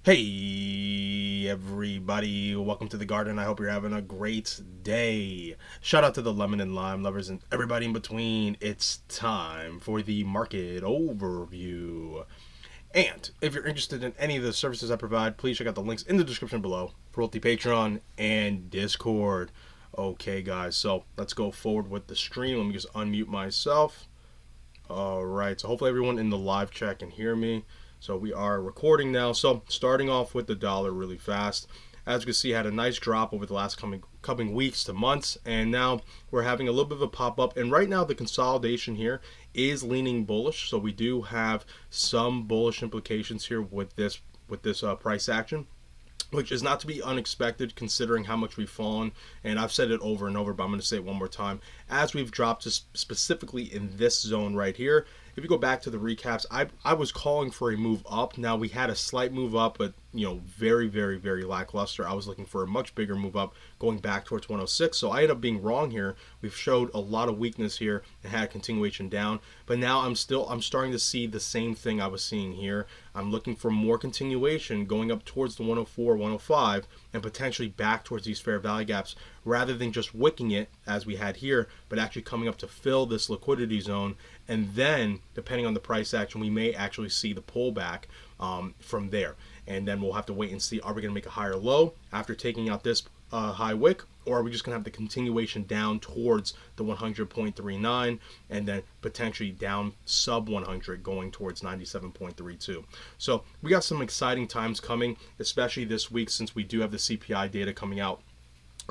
Hey everybody, welcome to the garden. I hope you're having a great day. Shout out to the lemon and lime lovers and everybody in between. It's time for the market overview. And if you're interested in any of the services I provide, please check out the links in the description below for both the Patreon and Discord. Okay, guys, so let's go forward with the stream. Let me just unmute myself. All right, so hopefully everyone in the live chat can hear me. So we are recording now. So starting off with the dollar really fast. As you can see, had a nice drop over the last coming weeks to months, and now we're having a little bit of a pop up. And right now, the consolidation here is leaning bullish. So we do have some bullish implications here with this price action, which is not to be unexpected considering how much we've fallen. And I've said it over and over, but I'm going to say it one more time. As we've dropped just specifically in this zone right here, if you go back to the recaps, I was calling for a move up. Now we had a slight move up, but very, very, very lackluster. I was looking for a much bigger move up going back towards 106. So I ended up being wrong here. We've showed a lot of weakness here and had a continuation down. But now I'm starting to see the same thing I was seeing here. I'm looking for more continuation going up towards the 104, 105, and potentially back towards these fair value gaps rather than just wicking it as we had here, but actually coming up to fill this liquidity zone. And then, depending on the price action, we may actually see the pullback from there. And then we'll have to wait and see, are we going to make a higher low after taking out this high wick, or are we just going to have the continuation down towards the 100.39 and then potentially down sub 100 going towards 97.32. So we got some exciting times coming, especially this week since we do have the CPI data coming out.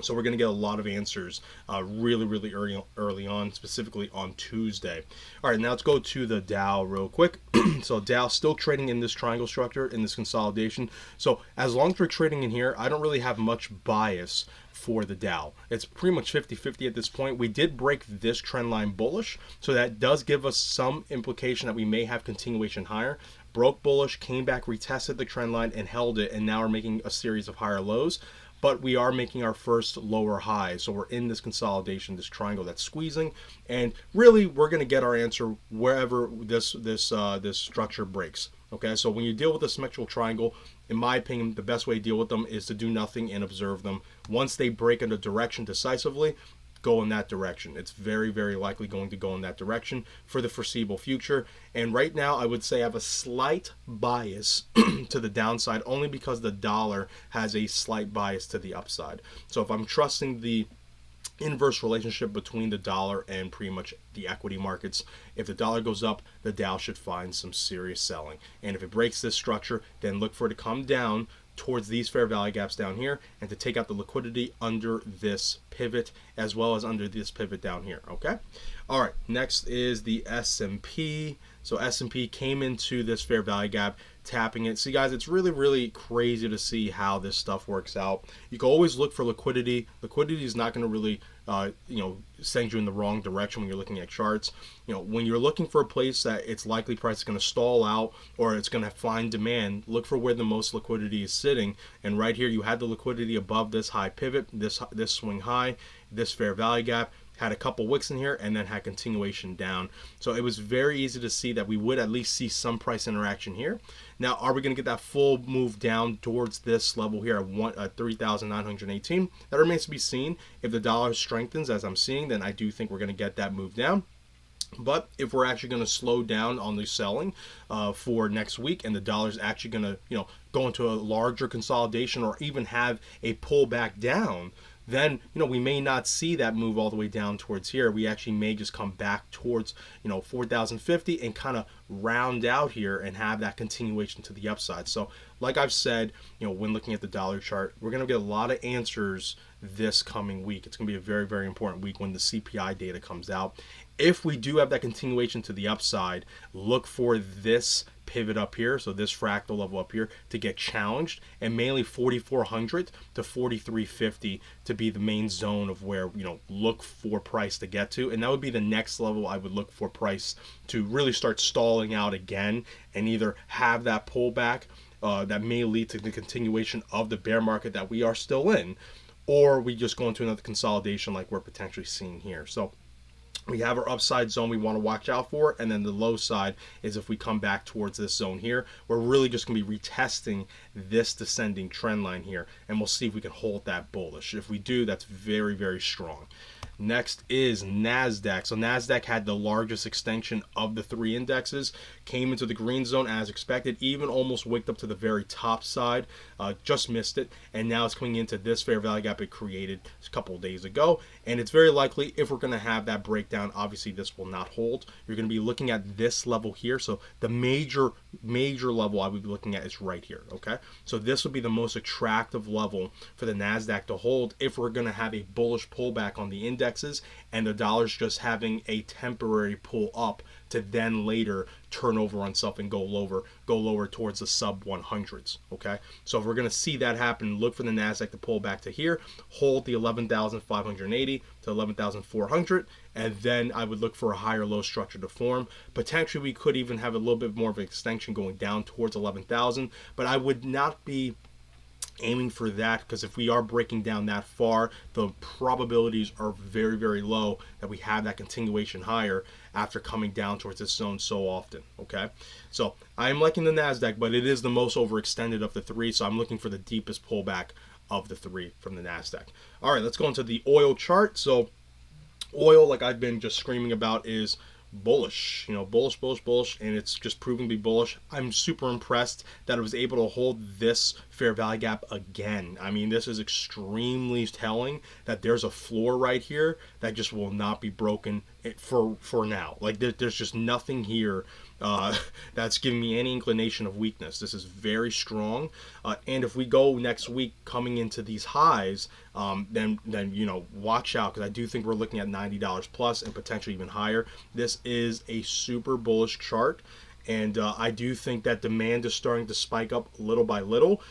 So we're going to get a lot of answers really, really early on, specifically on Tuesday. All right, now let's go to the Dow real quick. So Dow still trading in this triangle structure, in this consolidation. So as long as we're trading in here, I don't really have much bias for the Dow. It's pretty much 50-50 at this point. We did break this trend line bullish, so that does give us some implication that we may have continuation higher. Broke bullish, came back, retested the trend line, and held it, and now we're making a series of higher lows. But we are making our first lower high. So we're in this consolidation, this triangle that's squeezing. And really, we're going to get our answer wherever this structure breaks. Okay, so when you deal with a symmetrical triangle, in my opinion, the best way to deal with them is to do nothing and observe them. Once they break in a direction decisively, go in that direction. It's very, very likely going to go in that direction for the foreseeable future. And right now, I would say I have a slight bias to the downside, only because the dollar has a slight bias to the upside. So if I'm trusting the inverse relationship between the dollar and pretty much the equity markets, if the dollar goes up, the Dow should find some serious selling. And if it breaks this structure, then look for it to come down towards these fair value gaps down here and to take out the liquidity under this pivot as well as under this pivot down here. Okay, all right, next is the S&P. So S&P came into this fair value gap, tapping it. See, guys, it's really, really crazy to see how this stuff works out. You can always look for liquidity. Liquidity is not going to really send you in the wrong direction when you're looking at charts. When you're looking for a place that it's likely price is going to stall out or it's going to find demand, look for where the most liquidity is sitting. And right here, you had the liquidity above this high pivot, this swing high, this fair value gap. Had a couple wicks in here and then had continuation down. So it was very easy to see that we would at least see some price interaction here. Now, are we going to get that full move down towards this level here at 3,918? That remains to be seen. If the dollar strengthens, as I'm seeing, then I do think we're going to get that move down. But if we're actually going to slow down on the selling for next week, and the dollar's actually going to go into a larger consolidation or even have a pullback down, then we may not see that move all the way down towards here. We actually may just come back towards 4,050 and kind of round out here and have that continuation to the upside. So like I've said, when looking at the dollar chart, we're going to get a lot of answers this coming week. It's going to be a very, very important week when the CPI data comes out. If we do have that continuation to the upside, look for this pivot up here, so this fractal level up here, to get challenged, and mainly 4,400 to 4,350 to be the main zone of where look for price to get to. And that would be the next level I would look for price to really start stalling out again and either have that pullback that may lead to the continuation of the bear market that we are still in, or we just go into another consolidation like we're potentially seeing here. So we have our upside zone we want to watch out for, and then the low side is if we come back towards this zone here. We're really just going to be retesting this descending trend line here, and we'll see if we can hold that bullish. If we do, that's very, very strong. Next is NASDAQ. So NASDAQ had the largest extension of the three indexes, came into the green zone as expected, even almost waked up to the very top side, just missed it, and now it's coming into this fair value gap it created a couple of days ago. And it's very likely if we're going to have that breakdown, obviously this will not hold. You're going to be looking at this level here. So the major level I would be looking at is right here, okay? So this would be the most attractive level for the NASDAQ to hold if we're going to have a bullish pullback on the index and the dollar's just having a temporary pull up to then later turn over on itself and go lower towards the sub 100s. Okay, so if we're going to see that happen, look for the NASDAQ to pull back to here, hold the 11,580 to 11,400, and then I would look for a higher low structure to form. Potentially we could even have a little bit more of an extension going down towards 11,000, but I would not be aiming for that, because if we are breaking down that far, the probabilities are very, very low that we have that continuation higher after coming down towards this zone so often. Okay, so I am liking the NASDAQ, but it is the most overextended of the three, so I'm looking for the deepest pullback of the three from the NASDAQ. All right, let's go into the oil chart. So oil, like I've been just screaming about, is bullish, bullish, and it's just proving to be bullish. I'm super impressed that it was able to hold this fair value gap again. I mean, this is extremely telling that there's a floor right here that just will not be broken for now. Like there's just nothing here that's giving me any inclination of weakness. This is very strong, and if we go next week coming into these highs, then watch out, because I do think we're looking at $90 plus and potentially even higher. This is a super bullish chart, and I do think that demand is starting to spike up little by little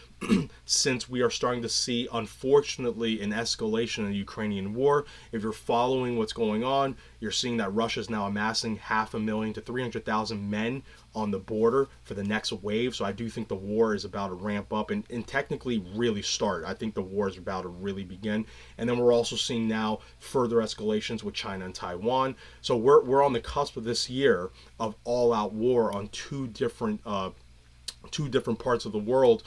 since we are starting to see, unfortunately, an escalation in the Ukrainian war. If you're following what's going on, you're seeing that Russia is now amassing 500,000 to 300,000 men on the border for the next wave. So I do think the war is about to ramp up and technically really start. I think the war is about to really begin. And then we're also seeing now further escalations with China and Taiwan. So we're on the cusp of this year of all-out war on two different parts of the world,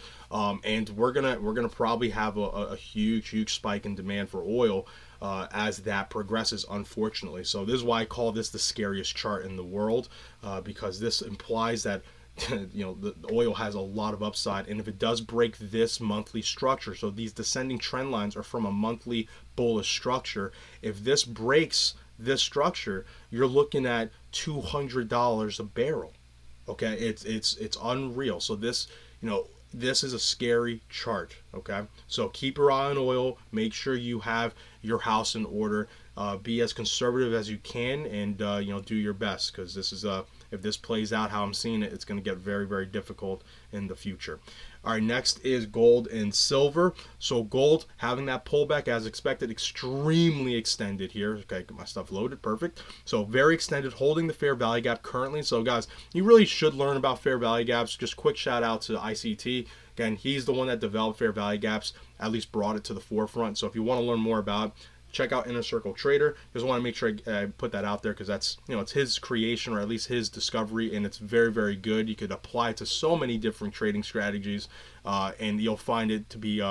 and we're gonna probably have a huge spike in demand for oil as that progresses, unfortunately. So this is why I call this the scariest chart in the world, because this implies that the oil has a lot of upside, and if it does break this monthly structure, so these descending trend lines are from a monthly bullish structure. If this breaks this structure, you're looking at $200 a barrel. Okay, it's unreal. So this is a scary chart. Okay, so keep your eye on oil. Make sure you have your house in order. Be as conservative as you can, and do your best, because this is if this plays out how I'm seeing it, it's going to get very, very difficult in the future. All right, next is gold and silver. So gold having that pullback as expected, extremely extended here. Okay, get my stuff loaded, perfect. So very extended, holding the fair value gap currently. So guys, you really should learn about fair value gaps. Just quick shout out to ICT. Again, he's the one that developed fair value gaps, at least brought it to the forefront. So if you want to learn more about it, check out Inner Circle Trader. Just want to make sure I put that out there, because that's it's his creation, or at least his discovery, and it's very, very good. You could apply it to so many different trading strategies, and you'll find it to be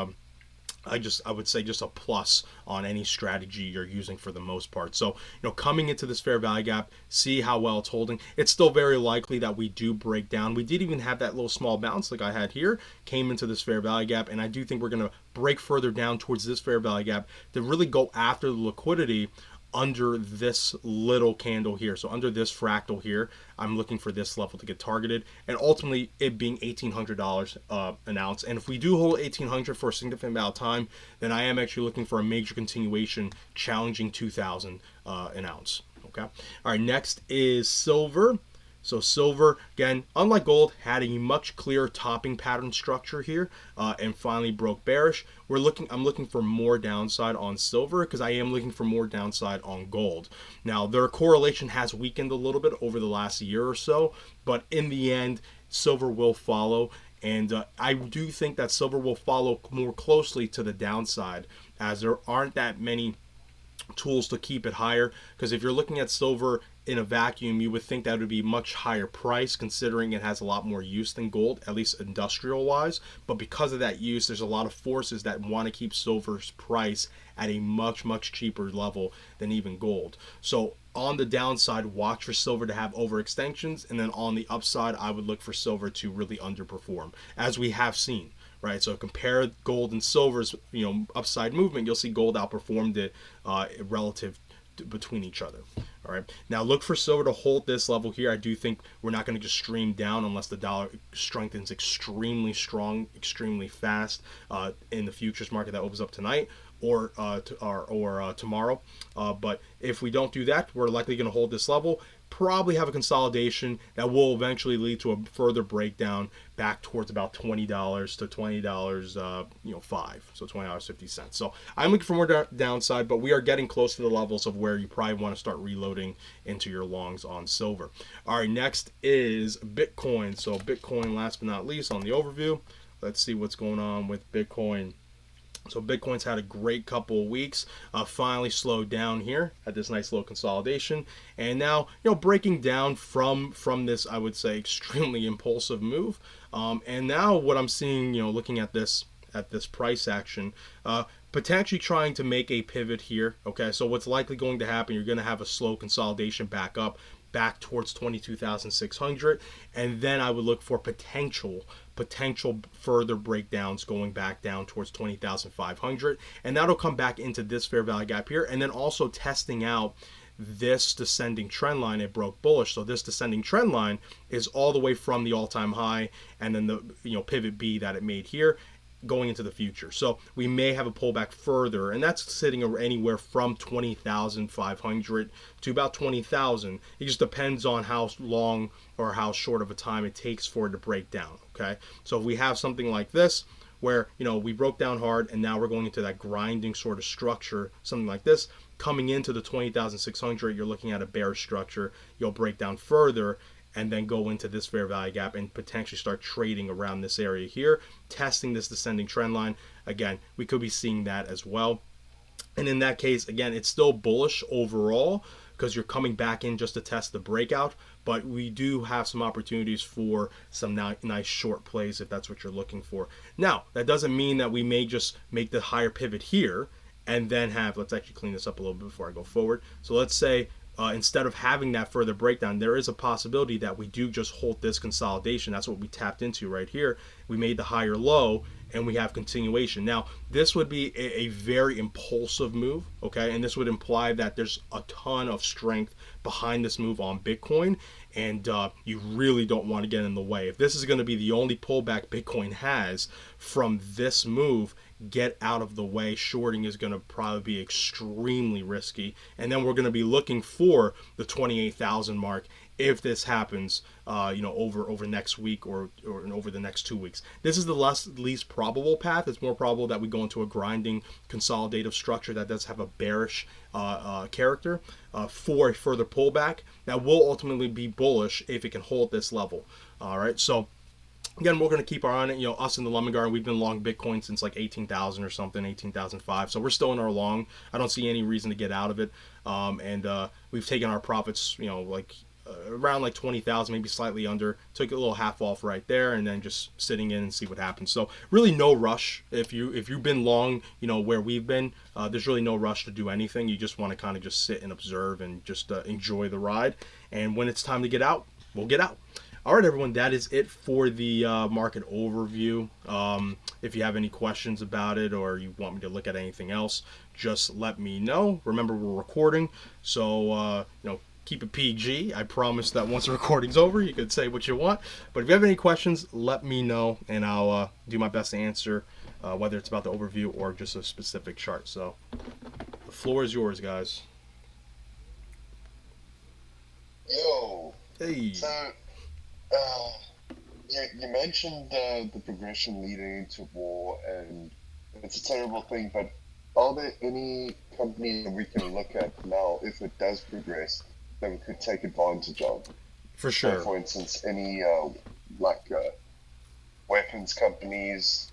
I would say just a plus on any strategy you're using for the most part. So, coming into this fair value gap, see how well it's holding. It's still very likely that we do break down. We did even have that little small bounce like I had here, came into this fair value gap, and I do think we're going to break further down towards this fair value gap to really go after the liquidity under this little candle here. So under this fractal here, I'm looking for this level to get targeted, and ultimately it being $1,800 an ounce. And if we do hold $1,800 for a significant amount of time, then I am actually looking for a major continuation challenging $2,000 an ounce. Okay. All right. Next is silver. So silver, again, unlike gold, had a much clearer topping pattern structure here, and finally broke bearish. I'm looking for more downside on silver, because I am looking for more downside on gold. Now, their correlation has weakened a little bit over the last year or so, but in the end, silver will follow. And I do think that silver will follow more closely to the downside, as there aren't that many tools to keep it higher, because if you're looking at silver in a vacuum, you would think that would be much higher price considering it has a lot more use than gold, at least industrial wise. But because of that use, there's a lot of forces that want to keep silver's price at a much cheaper level than even gold. So on the downside, watch for silver to have overextensions, and then on the upside, I would look for silver to really underperform, as we have seen. Right, so compare gold and silver's upside movement. You'll see gold outperformed it relative between each other. All right, now look for silver to hold this level here. I do think we're not going to just stream down unless the dollar strengthens extremely strong, extremely fast in the futures market that opens up tonight or tomorrow. But if we don't do that, we're likely going to hold this level. Probably have a consolidation that will eventually lead to a further breakdown back towards about $20 to $20.05, so $20.50. So I'm looking for more downside, but we are getting close to the levels of where you probably want to start reloading into your longs on silver. All right, next is Bitcoin. So Bitcoin, last but not least, on the overview. Let's see what's going on with Bitcoin. So Bitcoin's had a great couple of weeks, finally slowed down here at this nice little consolidation, and now breaking down from this, I would say, extremely impulsive move. And now what I'm seeing, looking at this price action, potentially trying to make a pivot here. Okay, so what's likely going to happen? You're going to have a slow consolidation back towards 22,600, and then I would look for potential further breakdowns going back down towards 20,500, and that'll come back into this fair value gap here, and then also testing out this descending trend line. It broke bullish, so this descending trend line is all the way from the all-time high and then the pivot B that it made here going into the future. So we may have a pullback further, and that's sitting anywhere from 20,500 to about 20,000. It just depends on how long or how short of a time it takes for it to break down. Okay, so if we have something like this where we broke down hard and now we're going into that grinding sort of structure, something like this coming into the 20,600, you're looking at a bearish structure. You'll break down further and then go into this fair value gap and potentially start trading around this area here, testing this descending trend line. Again, we could be seeing that as well. And in that case, again, it's still bullish overall because you're coming back in just to test the breakout, but we do have some opportunities for some nice short plays if that's what you're looking for. Now, that doesn't mean that we may just make the higher pivot here and then let's actually clean this up a little bit before I go forward. So let's say instead of having that further breakdown, there is a possibility that we do just hold this consolidation. That's what we tapped into right here. We made the higher low and we have continuation. Now, this would be a very impulsive move, okay? And this would imply that there's a ton of strength behind this move on Bitcoin, and you really don't want to get in the way. If this is going to be the only pullback Bitcoin has from this move, get out of the way. Shorting is going to probably be extremely risky, and then we're going to be looking for the 28,000 mark if this happens over next week or over the next 2 weeks. This is the least probable path. It's more probable that we go into a grinding consolidative structure that does have a bearish character for a further pullback that will ultimately be bullish if it can hold this level. All right, so again, we're going to keep our eye on it. Us in the Lemon Garden, we've been long Bitcoin since like 18,000 or something, 18,005. So we're still in our long. I don't see any reason to get out of it. And we've taken our profits, around like 20,000, maybe slightly under. Took a little half off right there, and then just sitting in and see what happens. So really no rush. If you've been long, where we've been, there's really no rush to do anything. You just want to kind of just sit and observe and just enjoy the ride. And when it's time to get out, we'll get out. All right, everyone, that is it for the market overview. If you have any questions about it or you want me to look at anything else, just let me know. Remember, we're recording, so keep it PG. I promise that once the recording's over, you could say what you want. But if you have any questions, let me know, and I'll do my best to answer, whether it's about the overview or just a specific chart. So the floor is yours, guys. Yo. Hey. So, you mentioned the progression leading into war, and it's a terrible thing, but are there any companies that we can look at now, if it does progress, that we could take advantage of? For sure. So, for instance, any weapons companies,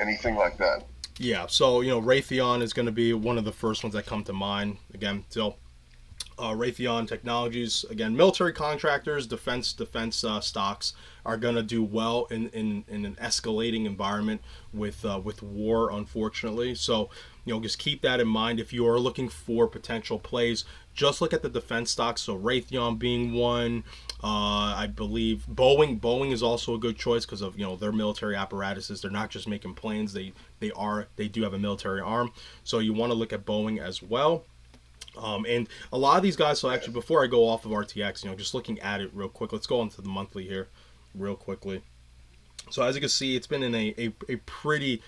anything like that. Yeah, so Raytheon is going to be one of the first ones that come to mind. Again, so Raytheon Technologies, again, military contractors, defense stocks are gonna do well in an escalating environment with war, unfortunately. So just keep that in mind if you are looking for potential plays. Just look at the defense stocks. So Raytheon being one. I believe Boeing is also a good choice because of their military apparatuses. They're not just making planes. They do have a military arm. So you want to look at Boeing as well. And a lot of these guys, so actually before I go off of RTX, just looking at it real quick, let's go into the monthly here real quickly. So as you can see, it's been in a pretty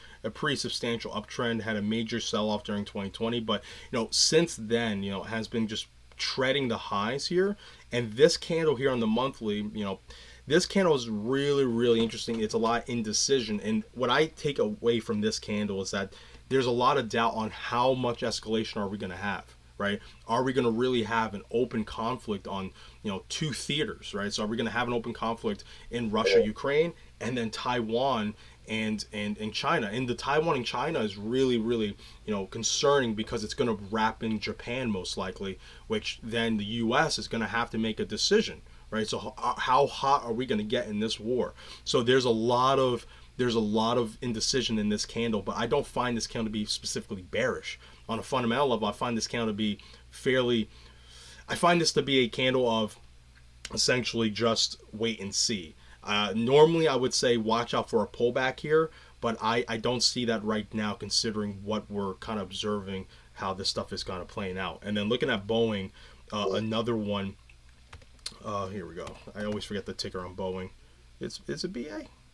substantial uptrend, had a major sell-off during 2020, but since then, it has been just treading the highs here. And this candle here on the monthly, this candle is really, really interesting. It's a lot of indecision. And what I take away from this candle is that there's a lot of doubt on how much escalation are we going to have, right? Are we going to really have an open conflict on, two theaters, right? So are we going to have an open conflict in Russia, Ukraine, and then Taiwan and China? And the Taiwan and China is really, really, concerning because it's going to wrap in Japan most likely, which then the U.S. is going to have to make a decision, right? So how hot are we going to get in this war? So there's a lot of indecision in this candle, but I don't find this candle to be specifically bearish. On a fundamental level, I find this candle to be fairly. I find this to be a candle of essentially just wait and see. Normally, I would say watch out for a pullback here, but I don't see that right now considering what we're kind of observing how this stuff is kind of playing out. And then looking at Boeing, another one. Here we go. I always forget the ticker on Boeing. It's a BA.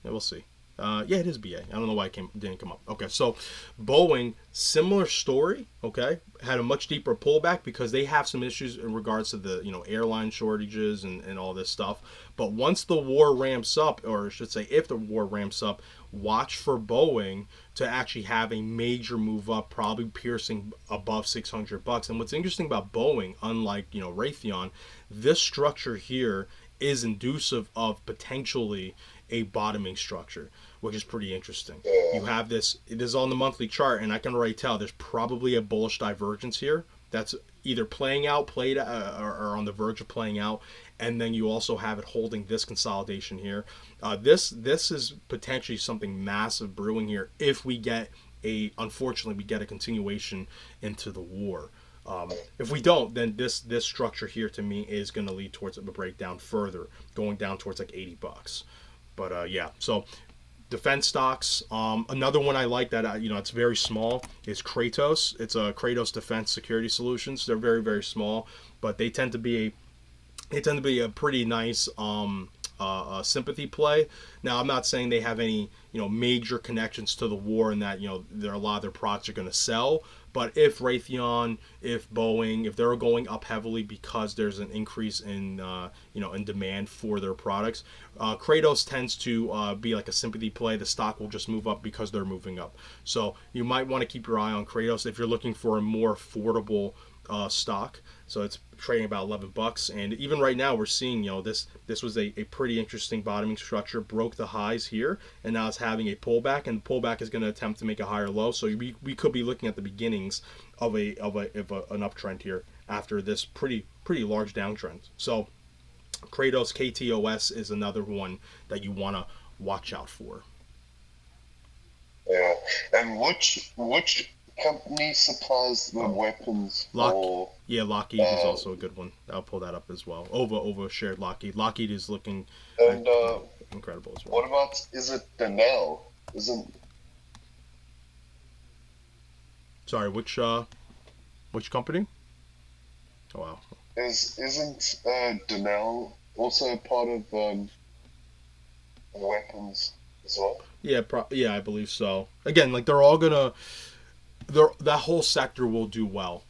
Yeah, we'll see. Yeah, it is BA. I don't know why it didn't come up. Okay, so Boeing, similar story. Okay, had a much deeper pullback because they have some issues in regards to the airline shortages and all this stuff. But once the war ramps up, or I should say, if the war ramps up, watch for Boeing to actually have a major move up, probably piercing above $600. And what's interesting about Boeing, unlike Raytheon, this structure here is inducive of potentially a bottoming structure, which is pretty interesting. You have this. It is on the monthly chart, and I can already tell there's probably a bullish divergence here that's either played or on the verge of playing out, and then you also have it holding this consolidation here. This is potentially something massive brewing here if unfortunately we get a continuation into the war. If we don't, then this structure here to me is going to lead towards a breakdown further, going down towards like $80. But yeah, so defense stocks. Another one I like that it's very small is Kratos. It's a Kratos Defense Security Solutions. They're very, very small, but they tend to be a pretty nice sympathy play. Now, I'm not saying they have any major connections to the war and that a lot of their products are going to sell. But if Raytheon, if Boeing, if they're going up heavily because there's an increase in in demand for their products, Kratos tends to be like a sympathy play. The stock will just move up because they're moving up. So you might want to keep your eye on Kratos if you're looking for a more affordable stock. So it's trading about $11, and even right now we're seeing this was a pretty interesting bottoming structure, broke the highs here, and now it's having a pullback, and the pullback is going to attempt to make a higher low. So we could be looking at the beginnings of an uptrend here after this pretty large downtrend. So Kratos KTOS is another one that you want to watch out for. Yeah, and which company supplies the weapons for? Yeah, Lockheed is also a good one. I'll pull that up as well. Over shared Lockheed. Lockheed is looking And incredible as well. what about, is it Denel? Isn't Sorry, which company? Oh wow. isn't Denel also part of weapons as well? Yeah, I believe so. Again, like they're all gonna, that whole sector will do well.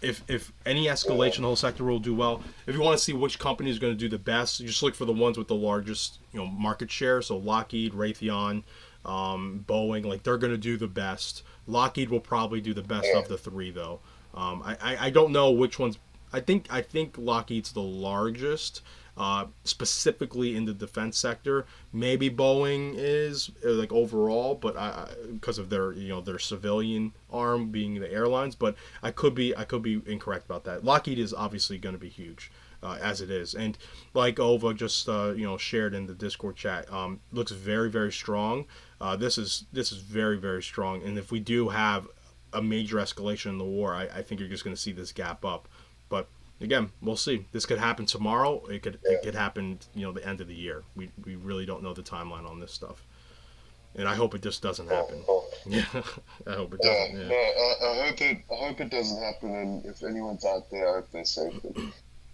If any escalation, the whole sector will do well. If you want to see which company is going to do the best, you just look for the ones with the largest, market share. So Lockheed, Raytheon, Boeing, like they're going to do the best. Lockheed will probably do the best of the three, though. I don't know which ones. I think Lockheed's the largest. specifically in the defense sector. Maybe Boeing is like overall, but because of their their civilian arm being the airlines, but I could be incorrect about that. Lockheed is obviously going to be huge. As it is, and like Ova just shared in the Discord chat, looks very very strong. This is very very strong, and if we do have a major escalation in the war, I think you're just going to see this gap up. But again, we'll see. This could happen tomorrow. It could happen the end of the year. We really don't know the timeline on this stuff, and I hope it just doesn't happen. Oh, Yeah, I hope it yeah, doesn't. Yeah. no, I hope it doesn't happen. And if anyone's out there, I hope they're safe. But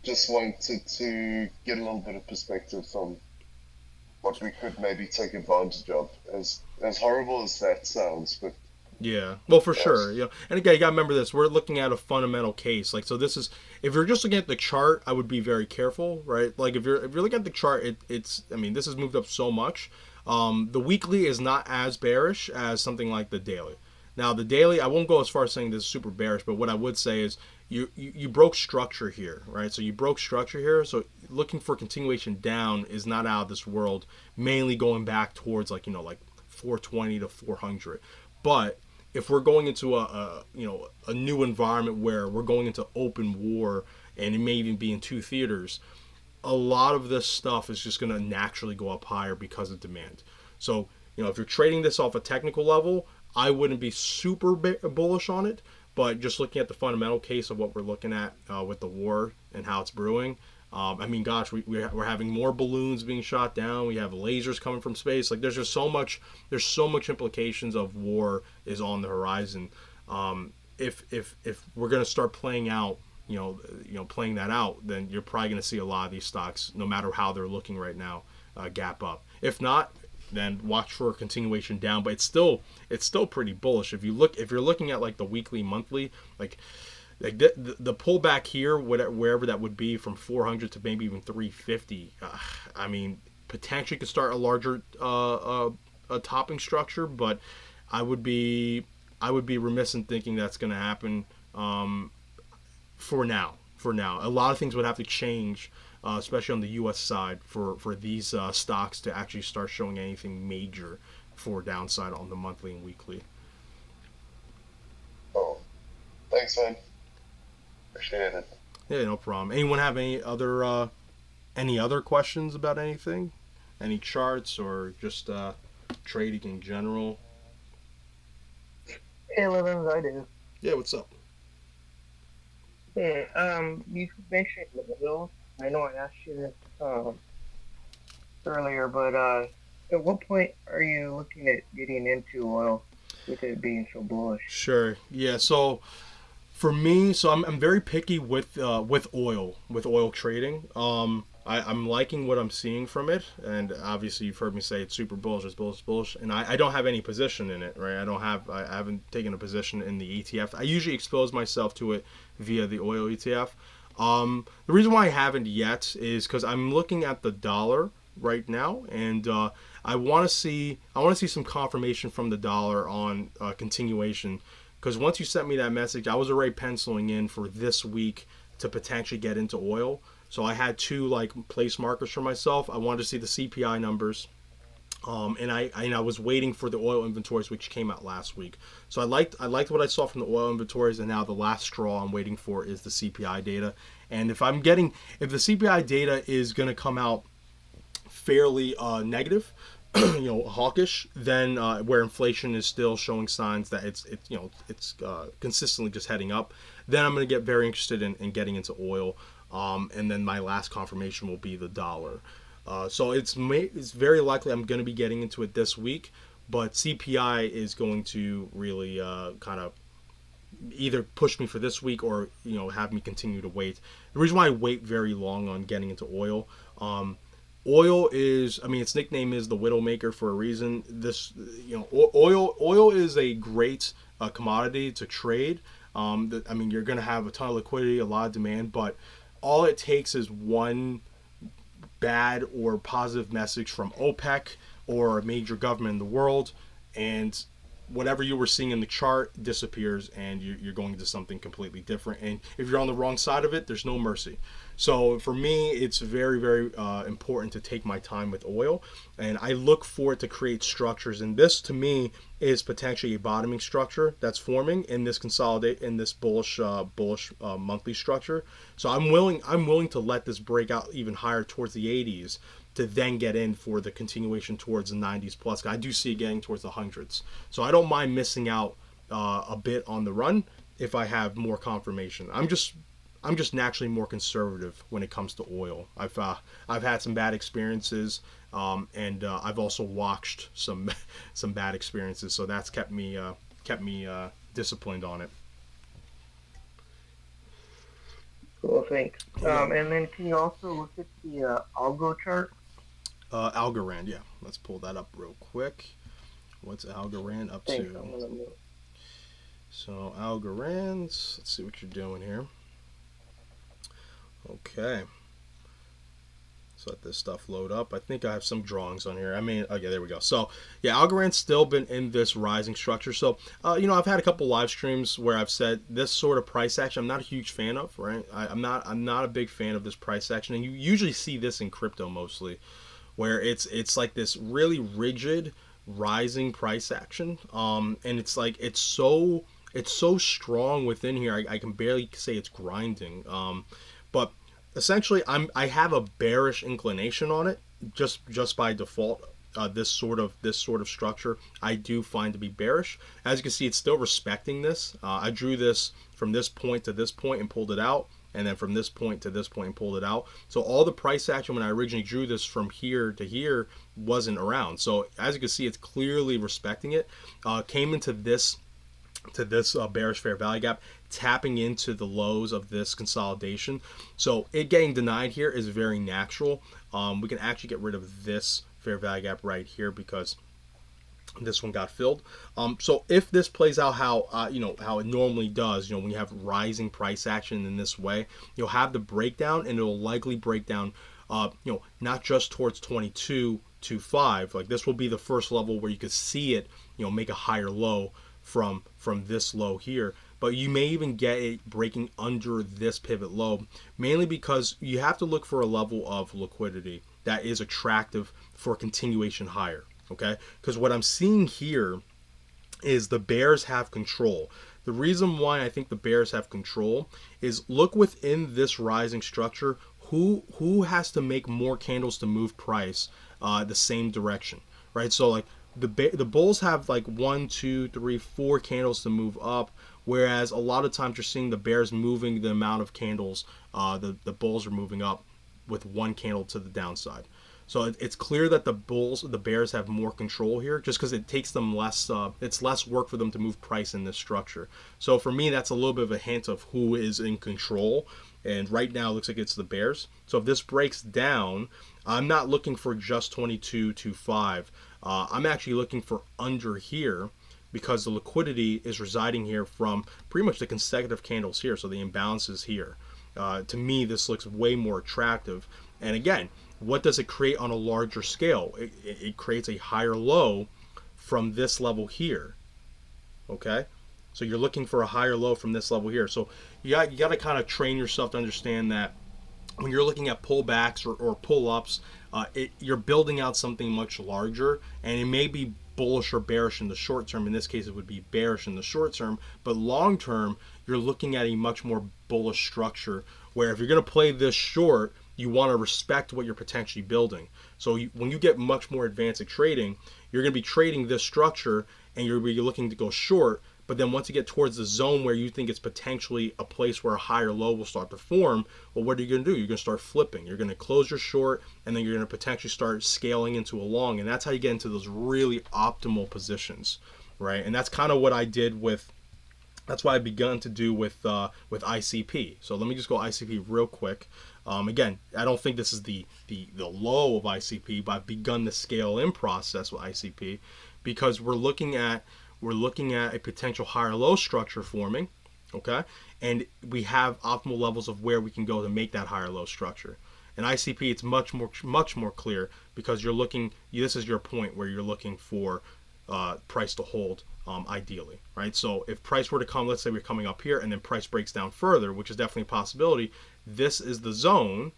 just wanted to get a little bit of perspective from what we could maybe take advantage of. As horrible as that sounds, but Yeah, well, for sure. yes, And again, you gotta remember this. We're looking at a fundamental case. Like, so this is if you're just looking at the chart, I would be very careful, right? Like, if you're looking at the chart, it's. I mean, this has moved up so much. The weekly is not as bearish as something like the daily. Now, the daily, I won't go as far as saying this is super bearish, but what I would say is you broke structure here, right? So you broke structure here. So looking for continuation down is not out of this world. Mainly going back towards like 420 to 400, but if we're going into a new environment where we're going into open war and it may even be in two theaters, a lot of this stuff is just going to naturally go up higher because of demand. So if you're trading this off a technical level, I wouldn't be super bullish on it. But just looking at the fundamental case of what we're looking at with the war and how it's brewing, I mean, gosh, we're having more balloons being shot down. We have lasers coming from space. Like, there's just so much. There's so much implications of war is on the horizon. If we're gonna start playing out, playing that out, then you're probably gonna see a lot of these stocks, no matter how they're looking right now, gap up. If not, then watch for a continuation down. But it's still pretty bullish. If you're looking at like the weekly, monthly, like the pullback here, wherever that would be from 400 to maybe even 350. I mean, potentially could start a larger a topping structure, but I would be I would be remiss in thinking that's going to happen for now. For now, a lot of things would have to change, especially on the U.S. side, for these stocks to actually start showing anything major for downside on the monthly and weekly. oh, thanks, man. Appreciate it. Yeah, no problem. Anyone have any other questions about anything? Any charts or just trading in general? Hey, Levins, I do. Yeah, what's up? Hey, you mentioned oil. I know I asked you this earlier, but at what point are you looking at getting into oil with it being so bullish? Sure. Yeah. So for me, I'm very picky with oil trading. I'm liking what I'm seeing from it, and obviously you've heard me say it's super bullish, it's bullish, bullish, and I don't have any position in it, right? I haven't taken a position in the ETF. I usually expose myself to it via the oil ETF. The reason why I haven't yet is because I'm looking at the dollar right now, and I want to see some confirmation from the dollar on continuation. Because once you sent me that message, I was already penciling in for this week to potentially get into oil. So I had two like place markers for myself. I wanted to see the CPI numbers, and I was waiting for the oil inventories, which came out last week. So I liked what I saw from the oil inventories, and now the last straw I'm waiting for is the CPI data. And if the CPI data is going to come out fairly negative, hawkish, then where inflation is still showing signs that it's consistently just heading up, then I'm going to get very interested in getting into oil. And then my last confirmation will be the dollar. So it's very likely I'm going to be getting into it this week, but CPI is going to really kind of either push me for this week or have me continue to wait. The reason why I wait very long on getting into oil. Oil is, I mean, its nickname is the Widowmaker for a reason. Oil is a great commodity to trade. I mean, you're going to have a ton of liquidity, a lot of demand, but all it takes is one bad or positive message from OPEC or a major government in the world, and whatever you were seeing in the chart disappears, and you're going to something completely different. And if you're on the wrong side of it, there's no mercy. So for me, it's very, very important to take my time with oil, and I look for it to create structures. And this, to me, is potentially a bottoming structure that's forming in this bullish monthly structure. So I'm willing to let this break out even higher towards the 80s to then get in for the continuation towards the 90s plus. I do see it getting towards the hundreds, so I don't mind missing out a bit on the run if I have more confirmation. I'm just naturally more conservative when it comes to oil. I've had some bad experiences, and I've also watched some some bad experiences, so that's kept me disciplined on it. Cool, thanks. And then can you also look at the algo chart? Algorand, yeah. Let's pull that up real quick. What's Algorand up Thanks. to? So Algorand, let's see what you're doing here. Okay. Let's let this stuff load up. I think I have some drawings on here. Okay, there we go. So yeah, Algorand's still been in this rising structure. So I've had a couple live streams where I've said this sort of price action I'm not a huge fan of, right? I'm not a big fan of this price action, and you usually see this in crypto mostly, where it's like this really rigid rising price action, and it's like it's so strong within here. I can barely say it's grinding, but essentially I have a bearish inclination on it just by default. This sort of structure I do find to be bearish. As you can see, it's still respecting this. I drew this from this point to this point and pulled it out, and then from this point to this point and pulled it out. So all the price action when I originally drew this from here to here wasn't around. So as you can see, it's clearly respecting it. Came into this bearish fair value gap, tapping into the lows of this consolidation. So it getting denied here is very natural. We can actually get rid of this fair value gap right here because this one got filled. So if this plays out how it normally does, when you have rising price action in this way, you'll have the breakdown, and it'll likely break down not just towards 22.25. Like this will be the first level where you could see it make a higher low from this low here, but you may even get it breaking under this pivot low, mainly because you have to look for a level of liquidity that is attractive for continuation higher. Okay, because what I'm seeing here is the bears have control. The reason why I think the bears have control is look within this rising structure, who has to make more candles to move price the same direction, right? So like the bulls have like 1, 2, 3, 4 candles to move up, whereas a lot of times you're seeing the bears moving the amount of candles the bulls are moving up with 1 candle to the downside. So it's clear that the bears have more control here, just because it takes them less. It's less work for them to move price in this structure. So for me, that's a little bit of a hint of who is in control. And right now, it looks like it's the bears. So if this breaks down, I'm not looking for just 22.25. I'm actually looking for under here, because the liquidity is residing here from pretty much the consecutive candles here. So the imbalances here. To me, this looks way more attractive. And again, what does it create on a larger scale? It creates a higher low from this level here. Okay, so you're looking for a higher low from this level here. So you got to kind of train yourself to understand that when you're looking at pullbacks or pull-ups, you're building out something much larger, and it may be bullish or bearish in the short term. In this case, it would be bearish in the short term, but long term, you're looking at a much more bullish structure, where if you're going to play this short, you want to respect what you're potentially building. So when you get much more advanced at trading, you're going to be trading this structure, and you're looking to go short. But then once you get towards the zone where you think it's potentially a place where a higher low will start to form, well, what are you going to do? You're going to start flipping. You're going to close your short, and then you're going to potentially start scaling into a long. And that's how you get into those really optimal positions, right? And that's kind of what I did with, that's what I begun to do with ICP. So let me just go ICP real quick. Again, I don't think this is the low of ICP, but I've begun the scale in process with ICP, because we're looking at a potential higher low structure forming, okay? And we have optimal levels of where we can go to make that higher low structure. And ICP, it's much more clear, because you're looking, this is your point where you're looking for price to hold, ideally, right? So if price were to come, let's say we're coming up here and then price breaks down further, which is definitely a possibility, this is the zone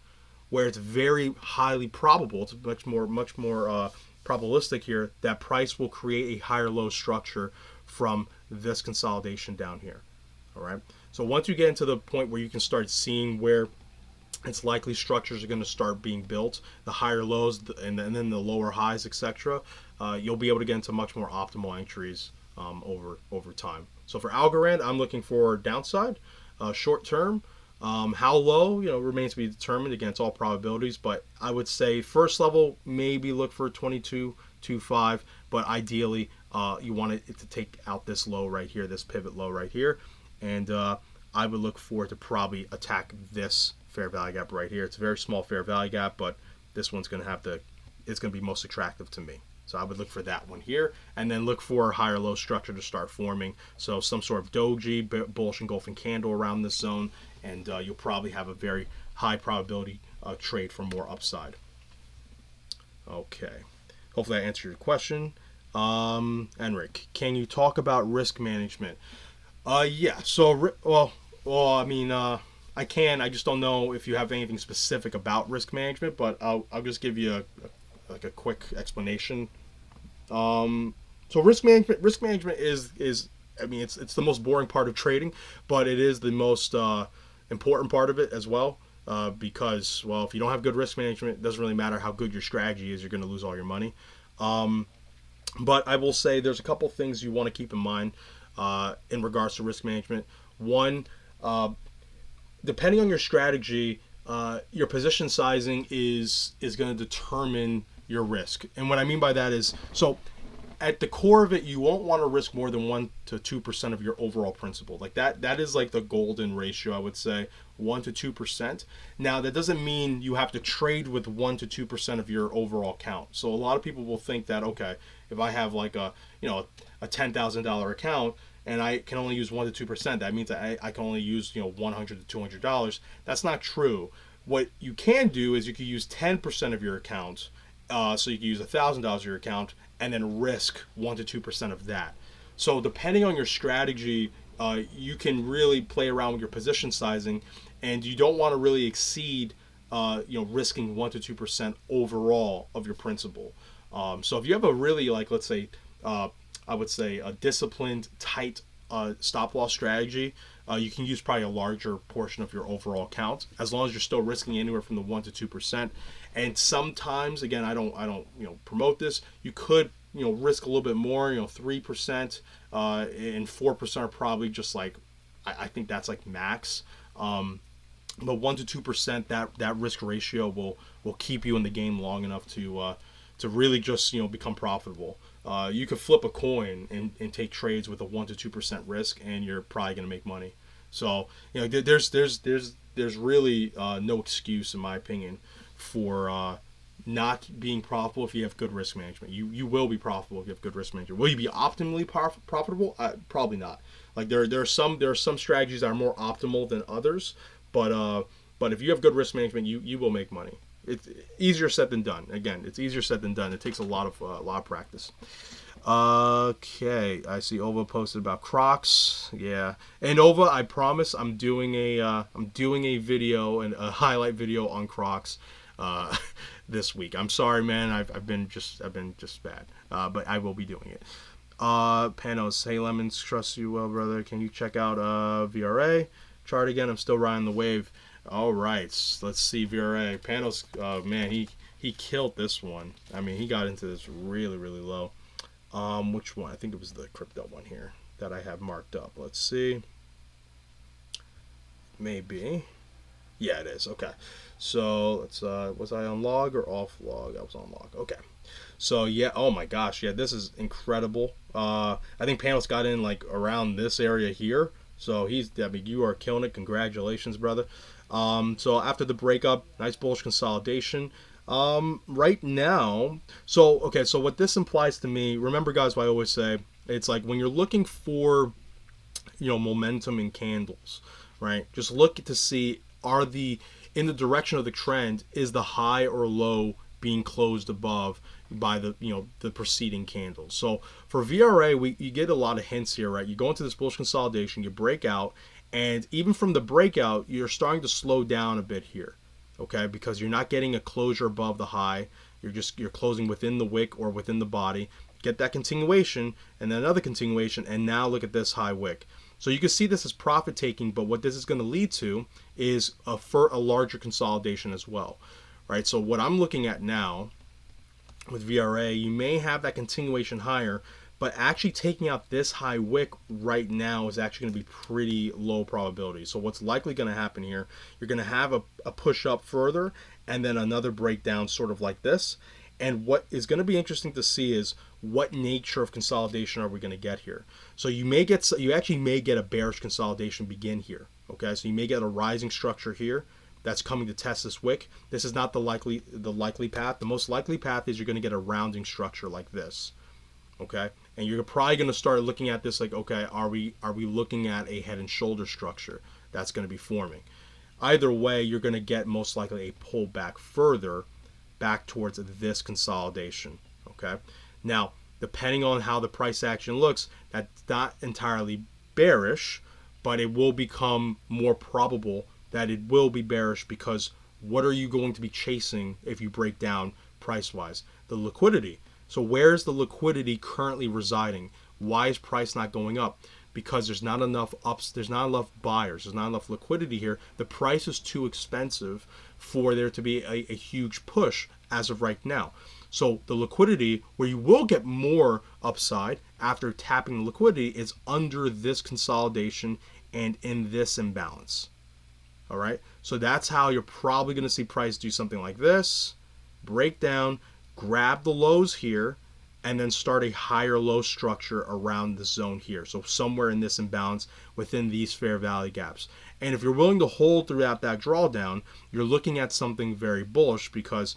where it's very highly probable, it's much more probabilistic here, that price will create a higher low structure from this consolidation down here. All right. So once you get into the point where you can start seeing where it's likely structures are going to start being built, the higher lows and then the lower highs, etc., you'll be able to get into much more optimal entries over time. So for Algorand, I'm looking for downside, short term. How low, remains to be determined. Again, it's all probabilities, but I would say first level, maybe look for 22.25, but ideally you want it to take out this low right here, this pivot low right here, and I would look for it to probably attack this fair value gap right here. It's a very small fair value gap, but this one's going to it's going to be most attractive to me. So I would look for that one here, and then look for a higher low structure to start forming. So some sort of doji, bullish engulfing candle around this zone, and you'll probably have a very high probability trade for more upside. Okay, hopefully I answered your question. Enric, can you talk about risk management? Yeah. So, I mean, I can. I just don't know if you have anything specific about risk management, but I'll just give you a quick explanation. So risk management is I mean, it's the most boring part of trading, but it is the most important part of it as well. Because, well, if you don't have good risk management, it doesn't really matter how good your strategy is, you're going to lose all your money. But I will say there's a couple things you want to keep in mind in regards to risk management. One, depending on your strategy, your position sizing is going to determine your risk. And what I mean by that is, so at the core of it, you won't want to risk more than 1 to 2% of your overall principal. Like that is like the golden ratio, I would say, 1 to 2%. Now, that doesn't mean you have to trade with 1 to 2% of your overall count. So a lot of people will think that, okay, if I have like a $10,000 account and I can only use 1 to 2%, that means I can only use $100 to $200. That's not true. What you can do is you can use 10% of your account. So you can use $1,000 of your account and then risk 1 to 2% of that. So depending on your strategy, you can really play around with your position sizing, and you don't want to really exceed, risking 1 to 2% overall of your principal. So if you have a really, like, let's say, I would say a disciplined, tight stop loss strategy, you can use probably a larger portion of your overall count, as long as you're still risking anywhere from the 1 to 2%. And sometimes, again, I don't promote this. You could risk a little bit more, 3%, and 4% are probably just like, I think that's like max. But 1 to 2%, that risk ratio will keep you in the game long enough to really just become profitable. You could flip a coin and take trades with a 1 to 2% risk, and you're probably going to make money. So there's really no excuse, in my opinion, for not being profitable if you have good risk management. You will be profitable if you have good risk management. Will you be optimally profitable? Probably not. Like there are some strategies that are more optimal than others, but if you have good risk management, you will make money. It's easier said than done. Again, it's easier said than done. It takes a lot of practice. Okay, I see Ova posted about Crocs. Yeah, and Ova, I promise I'm doing a video, and a highlight video on Crocs this week. I'm sorry, man. I've been just bad, but I will be doing it. Panos, hey Lemons, trust you well, brother. Can you check out VRA chart again? I'm still riding the wave. All right, let's see VRA. Panos, man, he killed this one. I mean, he got into this really, really low. Which one? I think it was the crypto one here that I have marked up. Let's see. Maybe. Yeah, it is. Okay. So let's was I on log or off log? I was on log. Okay. So yeah, oh my gosh, yeah, this is incredible. I think Panos got in like around this area here. So you are killing it. Congratulations, brother. So after the breakup, nice bullish consolidation. Right now, so what this implies to me, remember guys, what I always say, it's like when you're looking for, momentum in candles, right? Just look to see, in the direction of the trend, is the high or low being closed above, by the preceding candles. So for VRA, you get a lot of hints here, right? You go into this bullish consolidation, you break out, and even from the breakout, you're starting to slow down a bit here, okay? Because you're not getting a closure above the high. You're closing within the wick or within the body. Get that continuation, and then another continuation, and now look at this high wick. So you can see this as profit taking, but what this is going to lead to is a larger consolidation as well, right? So what I'm looking at now with VRA, you may have that continuation higher, but actually taking out this high wick right now is actually going to be pretty low probability. So what's likely going to happen here, you're going to have a push up further and then another breakdown sort of like this. And what is going to be interesting to see is what nature of consolidation are we going to get here. So you actually may get a bearish consolidation begin here. Okay, so you may get a rising structure here that's coming to test this wick. This is not the likely path. The most likely path is you're going to get a rounding structure like this. Okay, and you're probably going to start looking at this like, okay, are we looking at a head and shoulder structure that's going to be forming? Either way, you're going to get most likely a pullback further back towards this consolidation. Okay, now depending on how the price action looks, that's not entirely bearish, but it will become more probable that it will be bearish, because what are you going to be chasing if you break down price wise? The liquidity. So where is the liquidity currently residing? Why is price not going up? Because there's not enough there's not enough buyers, there's not enough liquidity here. The price is too expensive for there to be a huge push as of right now. So the liquidity, where you will get more upside after tapping the liquidity, is under this consolidation and in this imbalance. All right, so that's how you're probably going to see price do something like this, break down, grab the lows here, and then start a higher low structure around the zone here. So somewhere in this imbalance within these fair value gaps. And if you're willing to hold throughout that drawdown, you're looking at something very bullish, because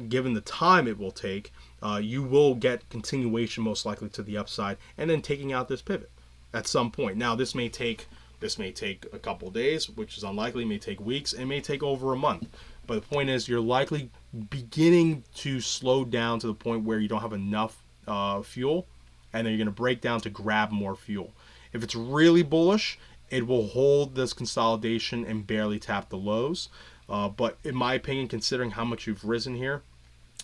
given the time it will take, you will get continuation most likely to the upside, and then taking out this pivot at some point. Now this may take a couple of days, which is unlikely. It may take weeks. It may take over a month. But the point is, you're likely beginning to slow down to the point where you don't have enough fuel, and then you're going to break down to grab more fuel. If it's really bullish, it will hold this consolidation and barely tap the lows. But in my opinion, considering how much you've risen here,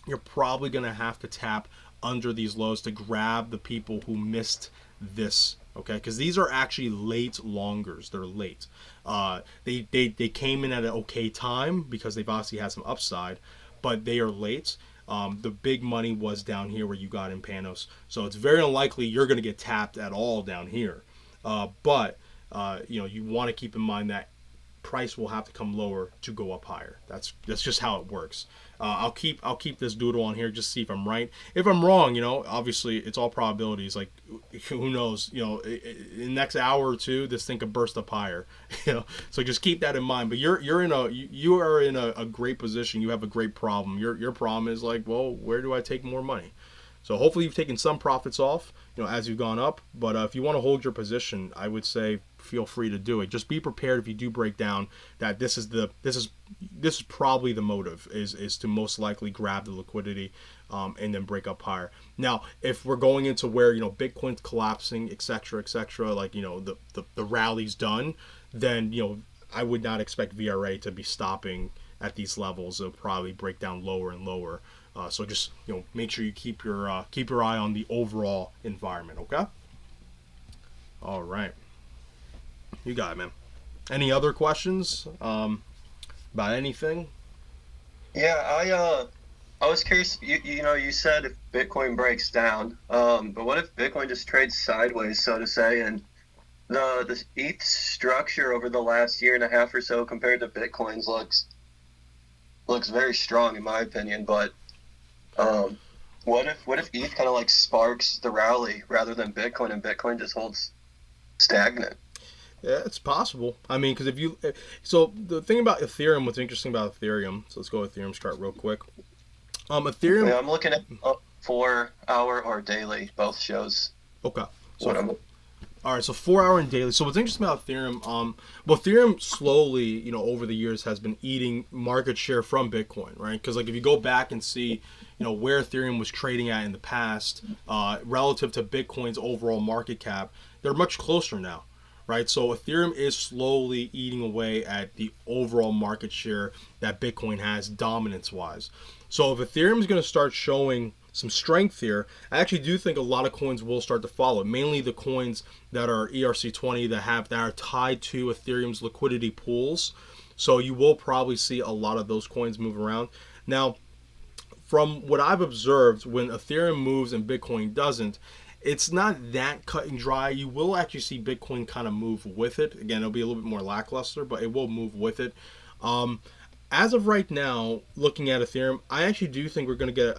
you're probably going to have to tap under these lows to grab the people who missed this. Okay, because these are actually late longers. They're late. They came in at an okay time because they've obviously had some upside, but they are late. The big money was down here where you got in Panos, so it's very unlikely you're going to get tapped at all down here. But you want to keep in mind that price will have to come lower to go up higher. That's just how it works. I'll keep this doodle on here just to see if I'm right. If I'm wrong, obviously it's all probabilities. Like, who knows? In the next hour or two, this thing could burst up higher. So just keep that in mind. But you are in a great position. You have a great problem. Your problem is like, well, where do I take more money? So hopefully you've taken some profits off, as you've gone up. But if you want to hold your position, I would say feel free to do it. Just be prepared if you do break down that this is probably the motive is to most likely grab the liquidity and then break up higher. Now, if we're going into where Bitcoin's collapsing, etc., like the rally's done, then I would not expect VRA to be stopping at these levels. It'll probably break down lower and lower. So just make sure you keep your eye on the overall environment. Okay. All right. You got it, man. Any other questions about anything? Yeah, I was curious. You said if Bitcoin breaks down, but what if Bitcoin just trades sideways, so to say, and the ETH structure over the last year and a half or so compared to Bitcoin's looks very strong in my opinion, but what if ETH kind of like sparks the rally rather than Bitcoin, and Bitcoin just holds stagnant? Yeah, it's possible. I mean, because so the thing about Ethereum, what's interesting about Ethereum, so let's go with Ethereum's chart real quick. Ethereum. Yeah, I'm looking at 4 hour or daily, both shows. Okay. So All right, so 4 hour and daily. So what's interesting about Ethereum, well, Ethereum slowly, over the years has been eating market share from Bitcoin, right? Because like if you go back and see, where Ethereum was trading at in the past, relative to Bitcoin's overall market cap, they're much closer now, right? So Ethereum is slowly eating away at the overall market share that Bitcoin has dominance wise. So if Ethereum is going to start showing some strength here, I actually do think a lot of coins will start to follow. Mainly the coins that are ERC20 that are tied to Ethereum's liquidity pools. So you will probably see a lot of those coins move around. Now, from what I've observed, when Ethereum moves and Bitcoin doesn't, it's not that cut and dry. You will actually see Bitcoin kind of move with it. Again, it'll be a little bit more lackluster, but it will move with it. Um, as of right now, looking at Ethereum, I actually do think we're going to get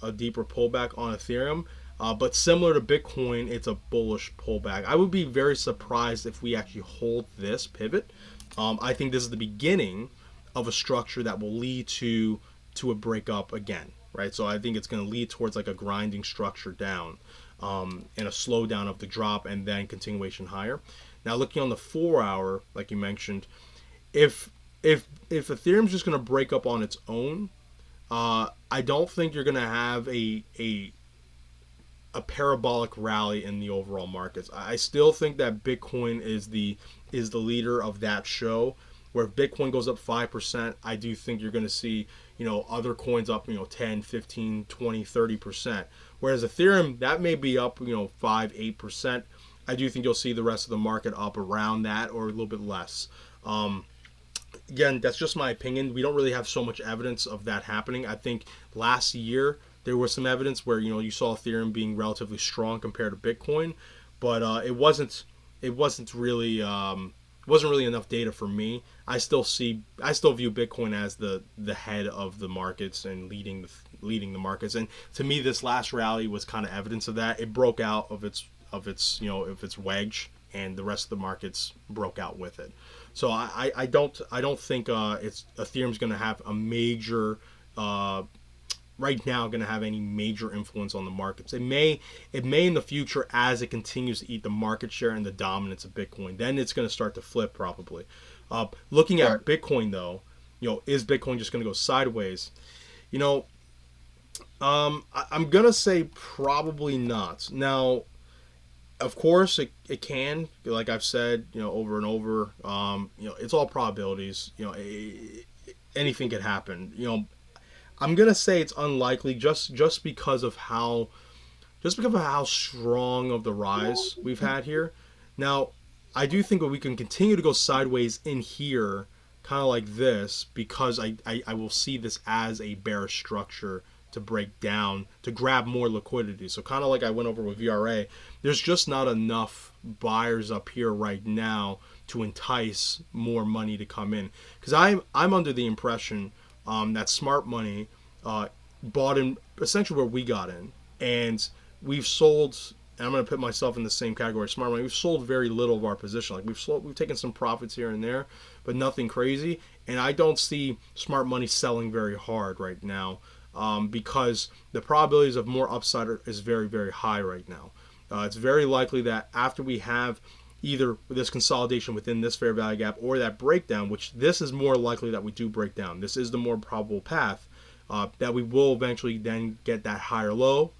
a deeper pullback on Ethereum. But similar to Bitcoin, it's a bullish pullback. I would be very surprised if we actually hold this pivot. I think this is the beginning of a structure that will lead to a breakup again, right? So I think it's going to lead towards like a grinding structure down, and a slowdown of the drop and then continuation higher. Now looking on the 4 hour, like you mentioned, if if Ethereum's just going to break up on its own, I don't think you're going to have a parabolic rally in the overall markets. I still think that Bitcoin is the leader of that show. Where if Bitcoin goes up 5%, I do think you're going to see, other coins up, 10, 15, 20, 30%. Whereas Ethereum, that may be up, 5, 8%. I do think you'll see the rest of the market up around that or a little bit less. Again, that's just my opinion. We don't really have so much evidence of that happening. I think last year there was some evidence where you saw Ethereum being relatively strong compared to Bitcoin, but it wasn't really enough data for me. I still view Bitcoin as the head of the markets and leading the markets. And to me, this last rally was kind of evidence of that. It broke out of its wedge, and the rest of the markets broke out with it. So I don't think it's Ethereum's going to have a major right now going to have any major influence on the markets. It may in the future as it continues to eat the market share and the dominance of Bitcoin. Then it's going to start to flip probably. Looking at Bitcoin though, is Bitcoin just going to go sideways? I'm going to say probably not. Now, of course, it can, like I've said, over and over. It's all probabilities. Anything could happen. I'm gonna say it's unlikely, just because of how strong of the rise we've had here. Now, I do think that we can continue to go sideways in here, kind of like this, because I will see this as a bearish structure to break down, to grab more liquidity. So kind of like I went over with VRA, there's just not enough buyers up here right now to entice more money to come in. Because I'm under the impression that smart money bought in essentially where we got in, and we've sold. And I'm going to put myself in the same category as smart money. We've sold very little of our position. Like we've taken some profits here and there, but nothing crazy. And I don't see smart money selling very hard right now, because the probabilities of more upside is very, very high right now. It's very likely that after we have either this consolidation within this fair value gap or that breakdown, which this is more likely that we do break down. This is the more probable path, that we will eventually then get that higher low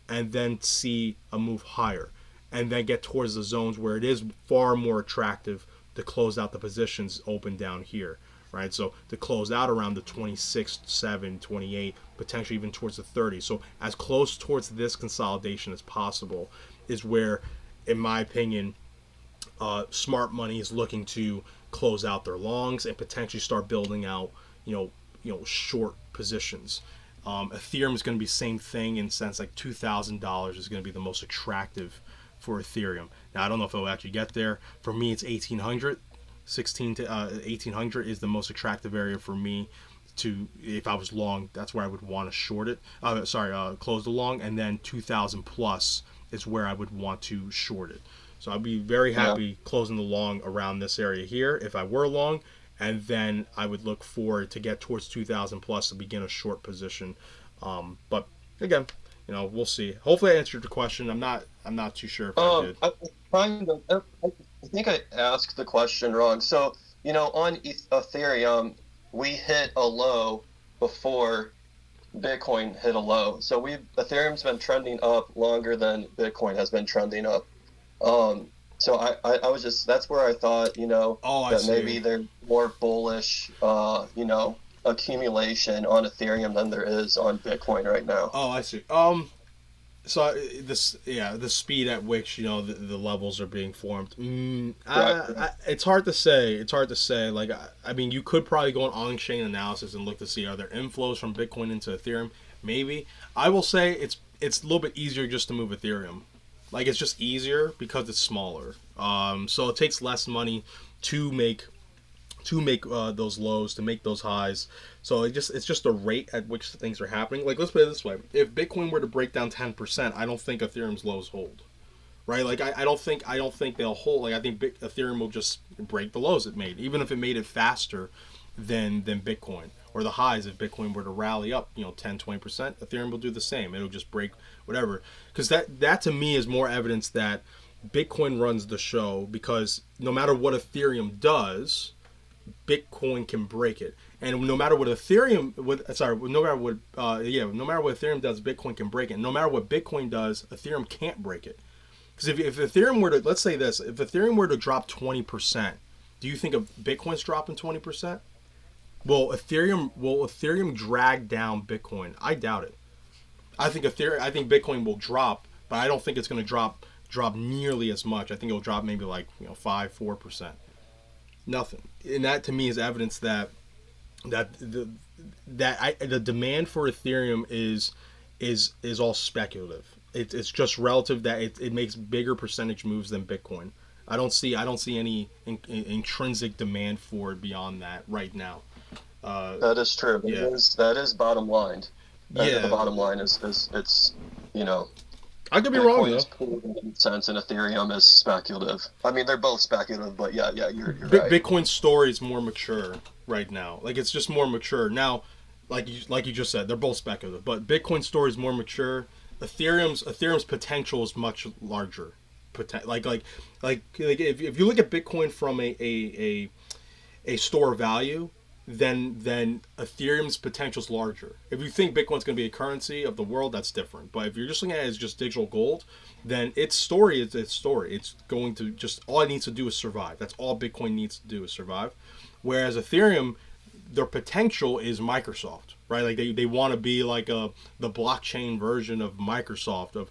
and then see a move higher and then get towards the zones where it is far more attractive to close out the positions open down here, right? So to close out around the 26, 7, 28, potentially even towards the 30. So as close towards this consolidation as possible is where, in my opinion, smart money is looking to close out their longs and potentially start building out, short positions. Ethereum is going to be same thing in sense like $2,000 is going to be the most attractive for Ethereum. Now I don't know if it'll actually get there. For me, it's 1,800. 16 to 1,800 is the most attractive area for me. If I was long, that's where I would want to short it. Close the long, and then 2,000 plus is where I would want to short it. So I'd be very happy closing the long around this area here if I were long, and then I would look forward to get towards 2,000 plus to begin a short position. But again, we'll see. Hopefully I answered the question. I'm not too sure if I did. Kind of. I think I asked the question wrong. So, on Ethereum, we hit a low before Bitcoin hit a low. So Ethereum's been trending up longer than Bitcoin has been trending up. So I was just that's where I thought, Oh, I that see. maybe they're more bullish, accumulation on Ethereum than there is on Bitcoin right now. Oh, I see. This, yeah, the speed at which the levels are being formed. Right. It's hard to say. It's hard to say. Like, I mean, you could probably go on chain analysis and look to see are there inflows from Bitcoin into Ethereum. Maybe. I will say it's a little bit easier just to move Ethereum. Like, it's just easier because it's smaller. So it takes less money to make those lows, to make those highs. So it's just the rate at which things are happening. Like, let's put it this way: if Bitcoin were to break down 10%, I don't think Ethereum's lows hold. Right? Like, I don't think they'll hold. Like, I think Ethereum will just break the lows it made, even if it made it faster than Bitcoin, or the highs. If Bitcoin were to rally up 10-20%, Ethereum will do the same. It'll just break whatever. Because that to me is more evidence that Bitcoin runs the show, because no matter what Ethereum does, Bitcoin can break it. And no matter what no matter what, no matter what Ethereum does, Bitcoin can break it. And no matter what Bitcoin does, Ethereum can't break it. Because if Ethereum were to, let's say this, if Ethereum were to drop 20%, do you think of Bitcoin's dropping 20%? Will Ethereum drag down Bitcoin? I doubt it. I think Bitcoin will drop, but I don't think it's going to drop nearly as much. I think it'll drop maybe like 5-4%. Nothing. And that to me is evidence that the demand for Ethereum is all speculative. It's just relative, that it makes bigger percentage moves than Bitcoin. I don't see any intrinsic demand for it beyond that right now. That is true. Yeah, That is bottom line. The yeah. bottom line is it's you know I could be wrong Bitcoin is though. cool in sense and Ethereum is speculative. I mean, they're both speculative, but yeah, you're right. Bitcoin's story is more mature right now. Like, it's just more mature now. Like you just said, they're both speculative, but Bitcoin's story is more mature. Ethereum's potential is much larger. If you look at Bitcoin from a store value, then Ethereum's potential is larger. If you think Bitcoin's going to be a currency of the world, that's different. But if you're just looking at it as just digital gold, then its story is its story. It's going to just, all it needs to do is survive. That's all Bitcoin needs to do is survive. Whereas Ethereum, their potential is Microsoft, right? Like, they want to be like the blockchain version of Microsoft.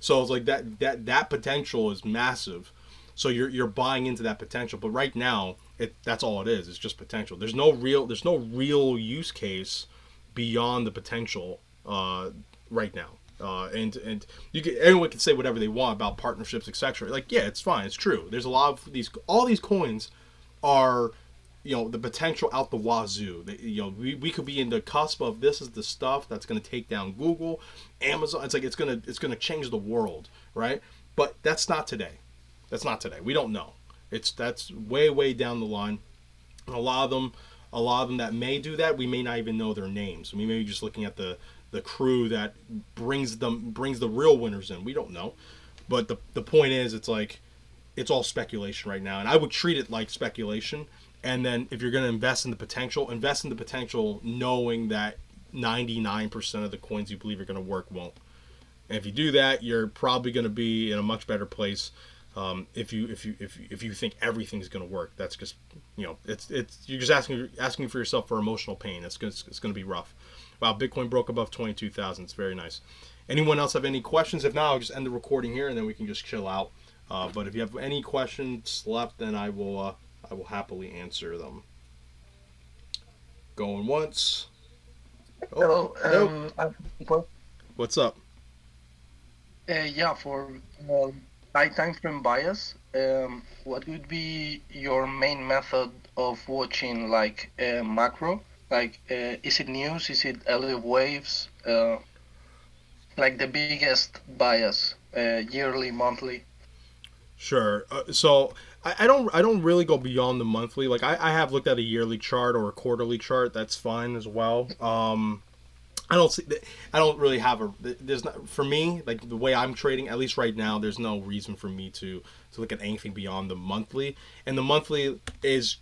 So it's like that potential is massive. So you're buying into that potential, but right now that's all it is. It's just potential. There's no real use case beyond the potential right now. And anyone can say whatever they want about partnerships, etc. Like, yeah, it's fine, it's true. There's a lot of all these coins are, the potential out the wazoo. We could be in the cusp of, this is the stuff that's going to take down Google, Amazon. It's like it's gonna change the world, right? But that's not today. That's not today. We don't know. That's way down the line. And a lot of them that may do that, we may not even know their names. We may be just looking at the crew that brings the real winners in. We don't know. But the point is, it's like, it's all speculation right now, and I would treat it like speculation. And then if you're going to invest in the potential, knowing that 99% of the coins you believe are going to work won't. And if you do that, you're probably going to be in a much better place. If you think everything's going to work, that's just, it's you're just asking for yourself for emotional pain. It's going to be rough. Wow, Bitcoin broke above 22,000. It's very nice. Anyone else have any questions? If not, I'll just end the recording here, and then we can just chill out. But if you have any questions left, then I will happily answer them. Going once. So, Nope. well, What's up? yeah, for high time frame bias, what would be your main method of watching, like macro? Like, is it news? Is it early waves? Like the biggest bias, yearly, monthly? Sure. So I don't really go beyond the monthly. Like, I have looked at a yearly chart or a quarterly chart. That's fine as well. I don't see. I don't really have a. There's not for me like the way I'm trading. At least right now, there's no reason for me to look at anything beyond the monthly. And the monthly is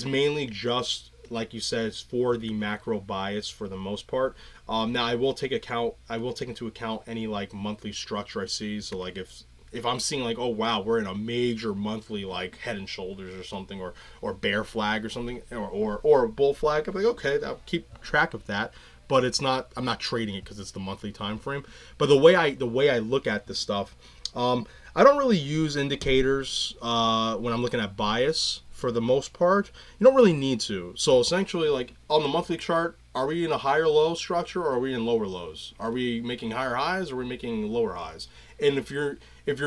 mainly just like you said, it's for the macro bias for the most part. Now I will take into account any like monthly structure I see. So like if I'm seeing like, oh wow, we're in a major monthly like head and shoulders or something, or bear flag or something, or a bull flag, I'm like, okay, I'll keep track of that. But it's not. I'm not trading it because it's the monthly time frame. But the way I look at this stuff, I don't really use indicators when I'm looking at bias for the most part. You don't really need to. So essentially, like on the monthly chart, are we in a higher low structure or are we in lower lows? Are we making higher highs or are we making lower highs? And if you're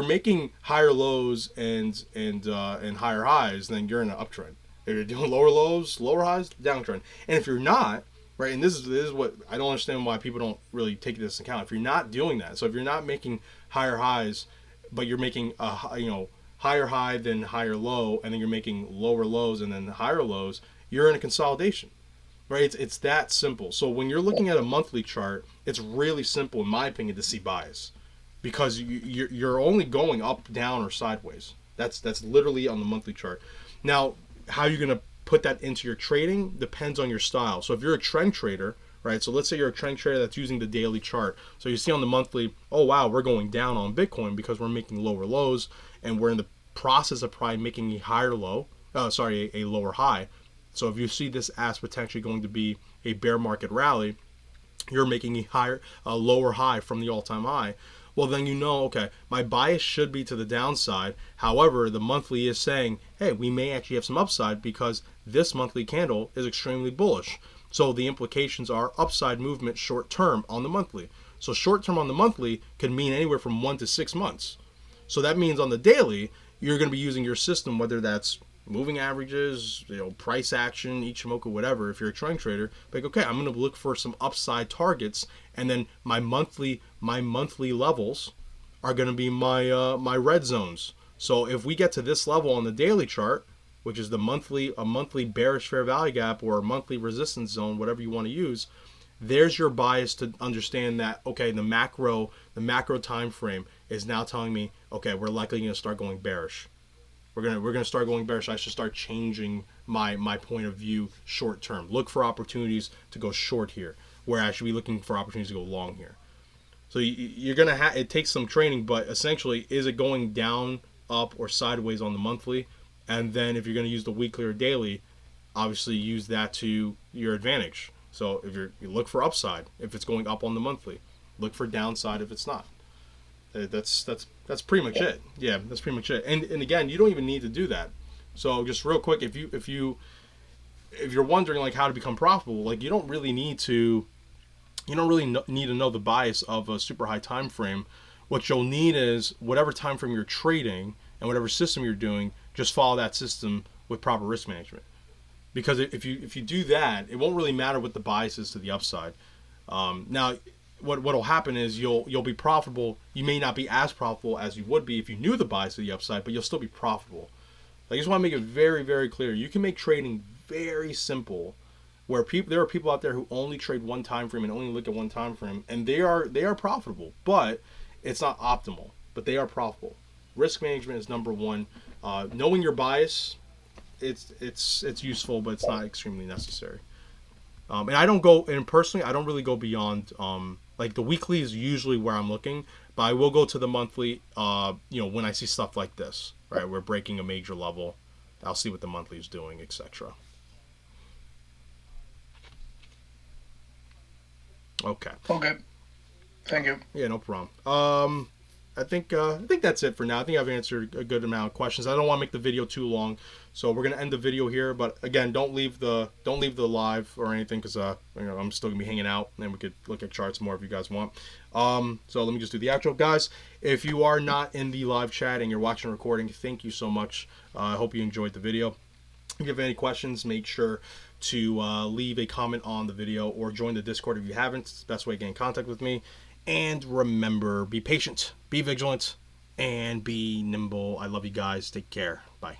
making higher lows and higher highs, then you're in an uptrend. If you're doing lower lows, lower highs, downtrend. And if you're not, right, and this is what I don't understand why people don't really take this into account. If you're not doing that, so if you're not making higher highs, but you're making higher high than higher low, and then you're making lower lows and then higher lows, you're in a consolidation, right? It's that simple. So when you're looking at a monthly chart, it's really simple, in my opinion, to see bias, because you're only going up, down, or sideways. That's literally on the monthly chart. Now, how you're gonna put that into your trading depends on your style. So if you're a trend trader, right? So let's say you're a trend trader that's using the daily chart. So you see on the monthly, oh wow, we're going down on Bitcoin because we're making lower lows, and we're in the process of probably making a higher low, a lower high. So if you see this as potentially going to be a bear market rally, you're making a lower high from the all-time high. Well, then you know, okay, my bias should be to the downside. However, the monthly is saying, hey, we may actually have some upside because this monthly candle is extremely bullish. So the implications are upside movement short term on the monthly. So short term on the monthly can mean anywhere from 1 to 6 months. So that means on the daily, you're going to be using your system, whether that's moving averages, price action, Ichimoku, whatever. If you're a trend trader, like, okay, I'm going to look for some upside targets, and then my monthly levels are going to be my red zones. So if we get to this level on the daily chart, which is a monthly bearish fair value gap or a monthly resistance zone, whatever you want to use, there's your bias to understand that, okay, the macro time frame is now telling me, okay, we're likely going to start going bearish. We're gonna start going bearish. I should start changing my point of view short term. Look for opportunities to go short here, where I should be looking for opportunities to go long here. So you're gonna it takes some training, but essentially, is it going down, up, or sideways on the monthly? And then if you're gonna use the weekly or daily, obviously use that to your advantage. So if you look for upside if it's going up on the monthly, look for downside if it's not. That's pretty much it. Yeah, that's pretty much it. And again, you don't even need to do that. So just real quick, if you're wondering like how to become profitable, like you don't really need to know the bias of a super high time frame. What you'll need is whatever time frame you're trading and whatever system you're doing, just follow that system with proper risk management. Because if you do that, it won't really matter what the bias is to the upside. Now, what'll happen is you'll be profitable. You may not be as profitable as you would be if you knew the bias to the upside, but you'll still be profitable. I just want to make it very, very clear. You can make trading very simple, where there are people out there who only trade one time frame and only look at one time frame, and they are profitable, but it's not optimal. But they are profitable. Risk management is number one. Knowing your bias, it's useful, but it's not extremely necessary. And I don't go, and personally, I don't really go beyond, like the weekly is usually where I'm looking, but I will go to the monthly, when I see stuff like this, right? We're breaking a major level. I'll see what the monthly is doing, etc. Okay. Okay. Thank you. Yeah, no problem. I think that's it for now. I think I've answered a good amount of questions. I don't want to make the video too long, so we're gonna end the video here. But again, don't leave the live or anything, because I'm still gonna be hanging out, and we could look at charts more if you guys want. So let me just do the outro, guys. If you are not in the live chat and you're watching a recording, thank you so much. I hope you enjoyed the video. If you have any questions, make sure to leave a comment on the video or join the Discord if you haven't. It's the best way to get in contact with me. And remember, be patient, be vigilant, and be nimble. I love you guys. Take care. Bye.